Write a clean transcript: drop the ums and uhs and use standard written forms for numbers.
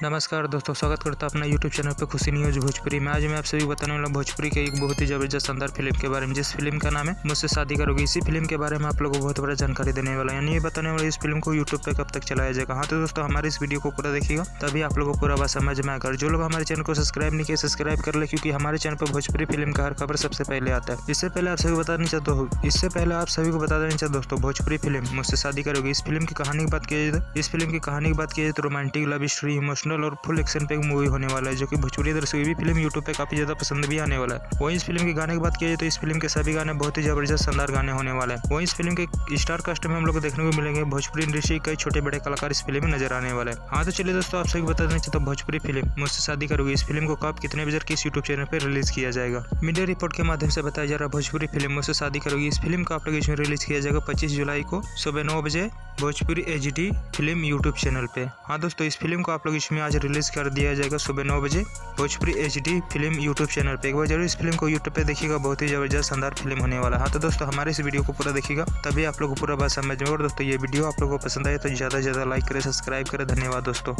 नमस्कार दोस्तों, स्वागत करता हूं अपना यूट्यूब चैनल पे खुशी न्यूज भोजपुरी में। आज मैं आप सभी बताने वाला भोजपुरी के एक बहुत ही जबरदस्त शानदार फिल्म के बारे में, जिस फिल्म का नाम है मुझसे शादी करोगी। इसी फिल्म के बारे में आप लोगों को बहुत बड़ा जानकारी देने वाला, यानी ये बताने वाला इस फिल्म को यूट्यूब पे कब तक चलाया जाएगा। हाँ तो दोस्तों, हमारे इस वीडियो को पूरा देखिएगा, तभी आप लोगों को पूरा बात समझ में आकर। जो लोग हमारे चैनल को सब्सक्राइब नहीं किए, सब्सक्राइब कर ले, क्योंकि हमारे चैनल पर भोजपुरी फिल्म का हर खबर सबसे पहले आता है। इससे पहले आप सभी को बता देना चाहता दोस्तों, भोजपुरी फिल्म मुझसे शादी करोगी, इस फिल्म की कहानी की बात की जाए तो रोमांटिक, लव स्टोरी, इमोशनल और फुल एक्शन पे एक मूवी होने वाला है, जो कि भोजपुरी दर्शकों की भी फिल्म यूट्यूब पे काफी ज्यादा पसंद भी आने वाला है। वहीं इस फिल्म के गाने की बात की जाए तो इस फिल्म के सभी गाने बहुत ही जबरदस्त शानदार गाने होने वाले हैं। वहीं इस फिल्म के स्टार कास्ट में हम लोग को देखने को मिलेंगे भोजपुरी इंडस्ट्री के कई छोटे बड़े कलाकार इस फिल्म में नजर आने वाले हैं। हाँ तो चलिए दोस्तों, आप सभी बता देना चाहता हूं, भोजपुरी फिल्म मुझसे शादी करोगी, इस फिल्म को कब कितने बजे किस यूट्यूब चैनल पर रिलीज किया जाएगा। मीडिया रिपोर्ट के माध्यम से बताया जा रहा है, भोजपुरी फिल्म मुझसे शादी करोगी, इस फिल्म का आप लोग इसमें रिलीज किया जाएगा 25 जुलाई को सुबह 9 बजे Bhojpuri HD film YouTube channel पे। हाँ दोस्तों, इस फिल्म को आप लोग इसमें आज रिलीज कर दिया जाएगा सुबह 9 बजे Bhojpuri HD film YouTube channel पे। एक बार जरूर इस फिल्म को यूट्यूब पे देखिएगा, बहुत ही जबरदस्त शानदार फिल्म होने वाला है। हाँ तो दोस्तों, हमारे इस वीडियो को पूरा देखिएगा, तभी आप लोग को पूरा बात समझ में। और दोस्तों, ये वीडियो आप लोगों को पसंद आए तो ज़्यादा से ज़्यादा लाइक करें, सब्सक्राइब करें। धन्यवाद दोस्तों।